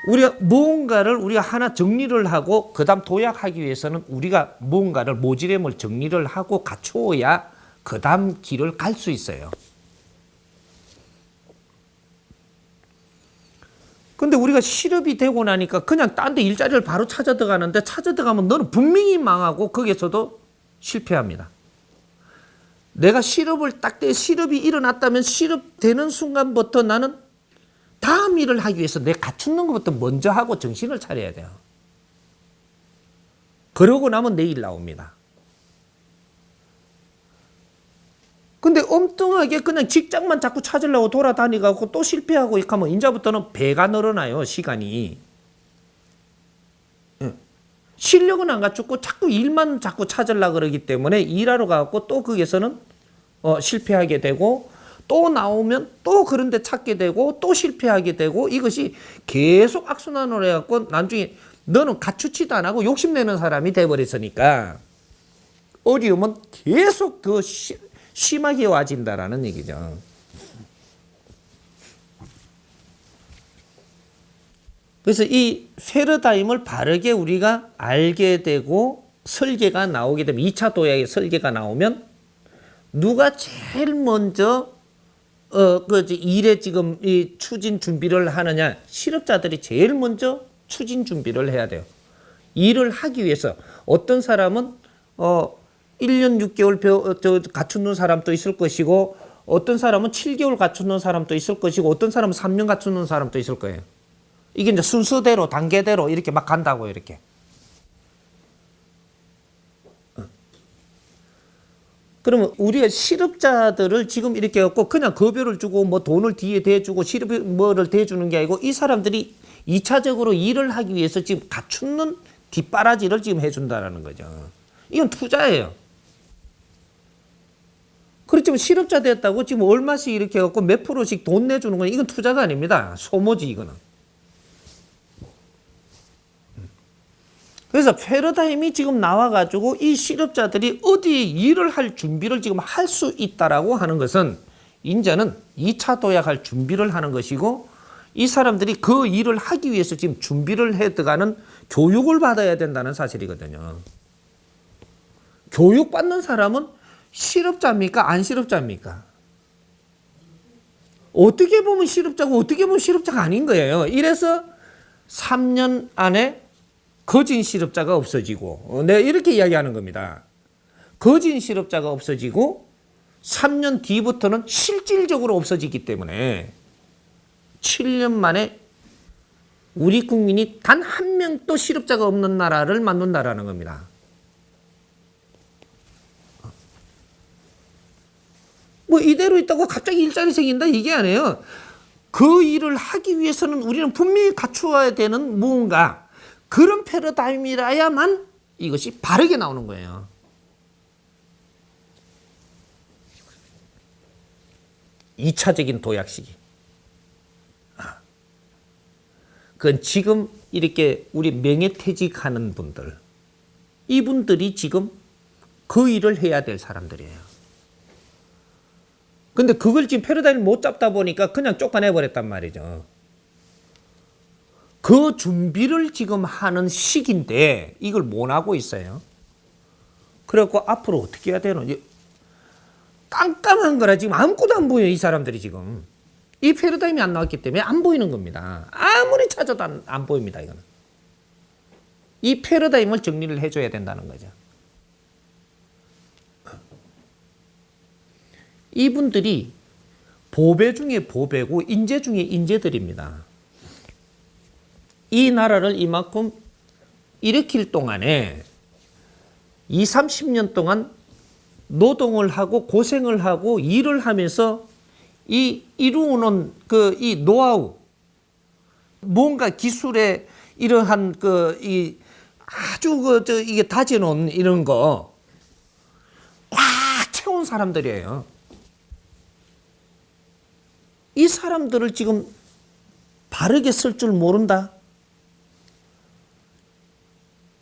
우리가 무언가를 우리가 하나 정리를 하고 그 다음 도약하기 위해서는 우리가 무언가를 모질임을 정리를 하고 갖추어야 그 다음 길을 갈 수 있어요. 근데 우리가 실업이 되고 나니까 그냥 딴 데 일자리를 바로 찾아 들어가는데 찾아 들어가면 너는 분명히 망하고 거기에서도 실패합니다. 내가 실업을 딱 때 실업이 일어났다면 실업되는 순간부터 나는 다음 일을 하기 위해서 내 갖추는 것부터 먼저 하고 정신을 차려야 돼요. 그러고 나면 내일 나옵니다. 근데 엉뚱하게 그냥 직장만 자꾸 찾으려고 돌아다니고 또 실패하고 이렇게 하면 이제부터는 배가 늘어나요, 시간이. 실력은 안 갖추고 자꾸 일만 자꾸 찾으려고 그러기 때문에 일하러 가고 또 거기서는 실패하게 되고 또 나오면 또 그런 데 찾게 되고 또 실패하게 되고 이것이 계속 악순환으로 해갖고 나중에 너는 갖추지도 안 하고 욕심내는 사람이 돼버렸으니까 어려움은 계속 더 심하게 와진다라는 얘기죠. 그래서 이 패러다임을 바르게 우리가 알게 되고 설계가 나오게 되면 2차 도약의 설계가 나오면 누가 제일 먼저 일에 지금 이 추진 준비를 하느냐? 실업자들이 제일 먼저 추진 준비를 해야 돼요. 일을 하기 위해서 어떤 사람은 1년 6개월 갖추는 사람도 있을 것이고 어떤 사람은 7개월 갖추는 사람도 있을 것이고 어떤 사람은 3년 갖추는 사람도 있을 거예요. 이게 이제 순서대로 단계대로 이렇게 막 간다고요, 이렇게. 그러면 우리가 실업자들을 지금 이렇게 갖고 그냥 급여를 주고 뭐 돈을 뒤에 대주고 실업 뭐를 대주는 게 아니고 이 사람들이 2차적으로 일을 하기 위해서 지금 갖추는 뒷바라지를 지금 해준다라는 거죠. 이건 투자예요. 그렇지만 실업자 됐다고 지금 얼마씩 이렇게 갖고 몇 프로씩 돈 내주는 건 이건 투자가 아닙니다. 소모지 이거는. 그래서 패러다임이 지금 나와가지고 이 실업자들이 어디에 일을 할 준비를 지금 할 수 있다라고 하는 것은 이제는 2차 도약할 준비를 하는 것이고 이 사람들이 그 일을 하기 위해서 지금 준비를 해 들어가는 교육을 받아야 된다는 사실이거든요. 교육받는 사람은 실업자입니까? 안 실업자입니까? 어떻게 보면 실업자고 어떻게 보면 실업자가 아닌 거예요. 이래서 3년 안에 거진 실업자가 없어지고 내가 이렇게 이야기하는 겁니다. 거진 실업자가 없어지고 3년 뒤부터는 실질적으로 없어지기 때문에 7년 만에 우리 국민이 단 한 명도 실업자가 없는 나라를 만든다라는 겁니다. 뭐 이대로 있다고 갑자기 일자리 생긴다 이게 아니에요. 그 일을 하기 위해서는 우리는 분명히 갖추어야 되는 무언가 그런 패러다임이라야만 이것이 바르게 나오는 거예요. 이차적인 도약 시기. 그건 지금 이렇게 우리 명예퇴직하는 분들, 이분들이 지금 그 일을 해야 될 사람들이에요. 근데 그걸 지금 패러다임을 못 잡다 보니까 그냥 쫓아내버렸단 말이죠. 그 준비를 지금 하는 시기인데 이걸 못 하고 있어요. 그래갖고 앞으로 어떻게 해야 되노? 깜깜한 거라 지금 아무것도 안 보여요. 이 사람들이 지금. 이 패러다임이 안 나왔기 때문에 안 보이는 겁니다. 아무리 찾아도 안 보입니다. 이거는. 이 패러다임을 정리를 해줘야 된다는 거죠. 이분들이 보배 중에 보배고 인재 중에 인재들입니다. 이 나라를 이만큼 일으킬 동안에 20, 30년 동안 노동을 하고 고생을 하고 일을 하면서 이루어놓은 이 노하우, 뭔가 기술의 이러한 아주 이게 다져놓은 이런 거 꽉 채운 사람들이에요. 이 사람들을 지금 바르게 쓸 줄 모른다.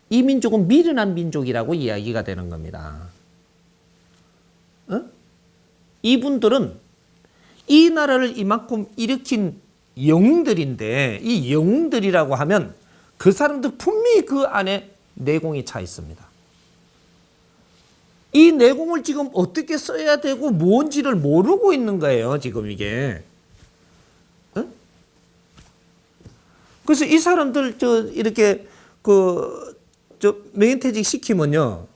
이 민족은 미련한 민족이라고 이야기가 되는 겁니다. 이분들은 이 나라를 이만큼 일으킨 영웅들인데 이 영웅들이라고 하면 그 사람들 분명히 그 안에 내공이 차 있습니다. 이 내공을 지금 어떻게 써야 되고 뭔지를 모르고 있는 거예요. 지금 이게. 응? 그래서 이 사람들 이렇게 명예퇴직 시키면요.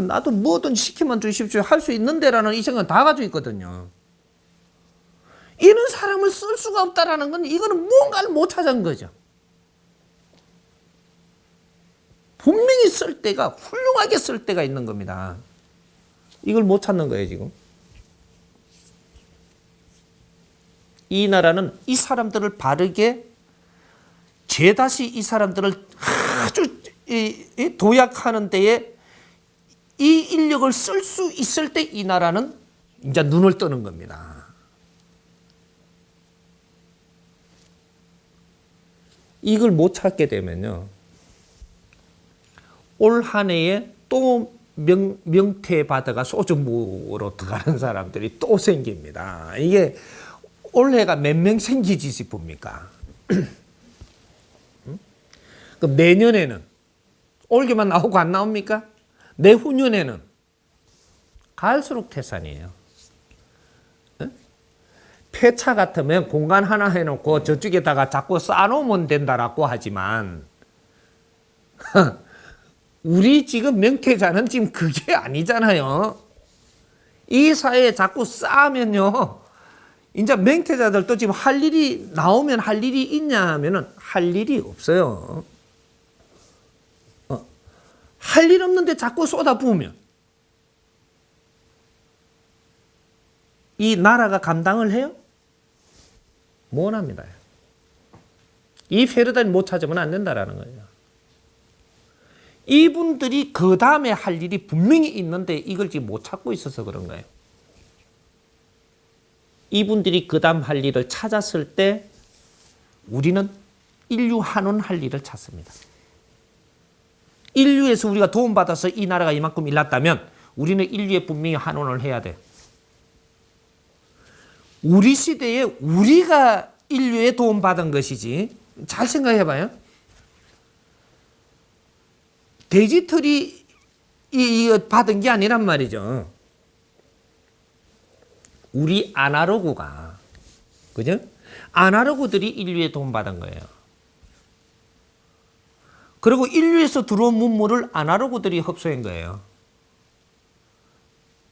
나도 뭐든 시키면 주십시오. 할 수 있는데라는 이 생각은 다 가지고 있거든요. 이런 사람을 쓸 수가 없다라는 건 이거는 뭔가를 못 찾은 거죠. 분명히 쓸 때가 훌륭하게 쓸 때가 있는 겁니다. 이걸 못 찾는 거예요, 지금. 이 나라는 이 사람들을 바르게 죄다시 이 사람들을 아주 도약하는 데에 이 인력을 쓸 수 있을 때 이 나라는 이제 눈을 뜨는 겁니다. 이걸 못 찾게 되면요. 올 한 해에 또 명퇴 받아가 소주무로 들어가는 사람들이 또 생깁니다. 이게 올해가 몇 명 생기지 싶습니까? 그럼 내년에는 올해만 나오고 안 나옵니까? 내후년에는 갈수록 태산이에요. 폐차 같으면 공간 하나 해놓고 저쪽에다가 자꾸 쌓아놓으면 된다라고 하지만 우리 지금 명퇴자는 지금 그게 아니잖아요. 이 사회에 자꾸 쌓으면요. 이제 명퇴자들도 지금 할 일이 나오면 할 일이 있냐 하면은 할 일이 없어요. 할 일 없는데 자꾸 쏟아부으면 이 나라가 감당을 해요? 못 합니다. 이 페르다임 못 찾으면 안 된다라는 거예요. 이분들이 그 다음에 할 일이 분명히 있는데 이걸 지금 못 찾고 있어서 그런 거예요. 이분들이 그 다음 할 일을 찾았을 때 우리는 인류 한원 할 일을 찾습니다. 인류에서 우리가 도움받아서 이 나라가 이만큼 일났다면 우리는 인류에 분명히 한원을 해야 돼. 우리 시대에 우리가 인류에 도움받은 것이지. 잘 생각해봐요. 디지털이 받은 게 아니란 말이죠. 우리 아날로그가, 그죠? 아날로그들이 인류에 도움받은 거예요. 그리고 인류에서 들어온 문물을 아날로그들이 흡수한 거예요.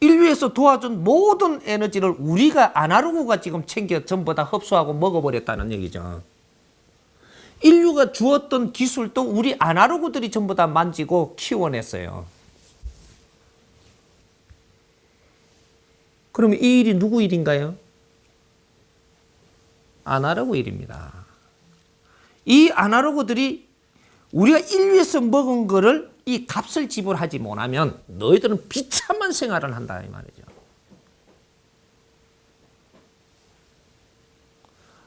인류에서 도와준 모든 에너지를 우리가 아날로그가 지금 챙겨 전부 다 흡수하고 먹어버렸다는 얘기죠. 인류가 주었던 기술도 우리 아날로그들이 전부 다 만지고 키워냈어요. 그러면 이 일이 누구 일인가요? 아날로그 일입니다. 이 아날로그들이 우리가 인류에서 먹은 거를 이 값을 지불하지 못하면 너희들은 비참한 생활을 한다 이 말이죠.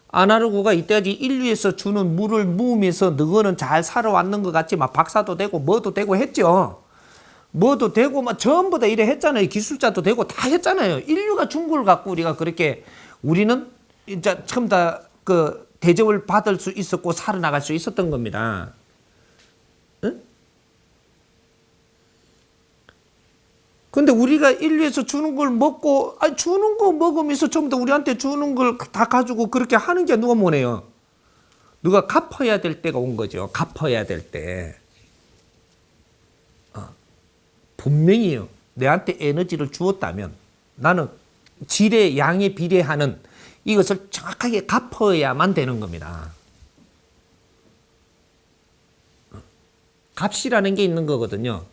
아날로그가 이때까지 인류에서 주는 물을 모으면서 너희는 잘 살아왔는 것 같지 막 박사도 되고 뭐도 되고 했죠. 뭐도 되고 막 전부 다 이래 했잖아요. 기술자도 되고 다 했잖아요. 인류가 준 걸 갖고 우리가 그렇게 우리는 이제 처음 다 그 대접을 받을 수 있었고 살아나갈 수 있었던 겁니다. 응? 근데 우리가 인류에서 주는 걸 먹고, 주는 거 먹으면서 전부 다 우리한테 주는 걸 다 가지고 그렇게 하는 게 누가 뭐네요? 누가 갚아야 될 때가 온 거죠. 갚아야 될 때. 분명히요. 내한테 에너지를 주었다면 나는 질의 양에 비례하는 이것을 정확하게 갚아야만 되는 겁니다. 값이라는 게 있는 거거든요.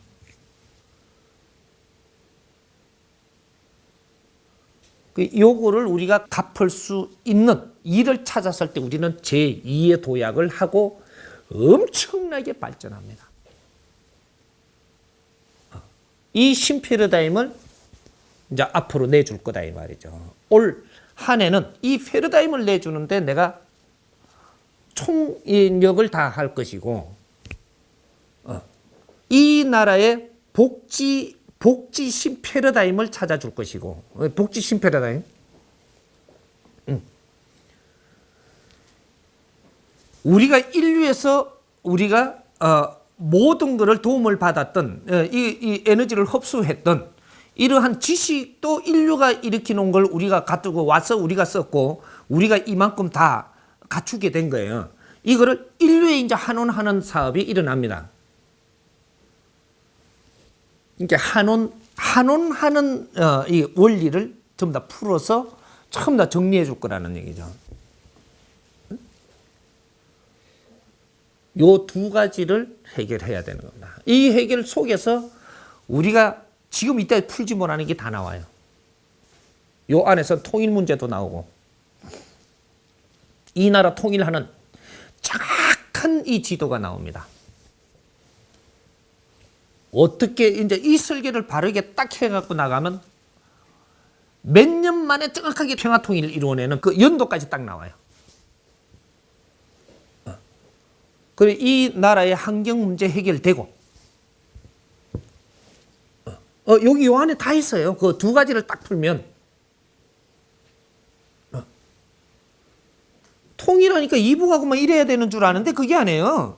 요거를 우리가 갚을 수 있는 일을 찾았을 때 우리는 제2의 도약을 하고 엄청나게 발전합니다. 이 신패러다임을 이제 앞으로 내줄 거다 이 말이죠. 올 한 해는 이 패러다임을 내주는데 내가 총력을 다 할 것이고 이 나라의 복지 신패러다임을 찾아줄 것이고 복지 신패러다임 우리가 인류에서 우리가 모든 것을 도움을 받았던 이 에너지를 흡수했던 이러한 지식도 인류가 일으켜 놓은 걸 우리가 가지고 와서 우리가 썼고 우리가 이만큼 다 갖추게 된 거예요. 이거를 인류에 이제 환원하는 사업이 일어납니다. 그러니까 환원하는 이 원리를 전부 다 풀어서 전부 다 정리해 줄 거라는 얘기죠. 요 두 가지를 해결해야 되는 겁니다. 이 해결 속에서 우리가 지금 이때 풀지 못하는 게 다 나와요. 요 안에서 통일 문제도 나오고 이 나라 통일하는 정확한 이 지도가 나옵니다. 어떻게 이제 이 설계를 바르게 딱 해갖고 나가면 몇 년 만에 정확하게 평화 통일을 이루어내는 그 연도까지 딱 나와요. 그리고 이 나라의 환경 문제 해결되고 여기 요 안에 다 있어요. 그 두 가지를 딱 풀면 통일하니까 이북하고만 이래야 되는 줄 아는데 그게 아니에요.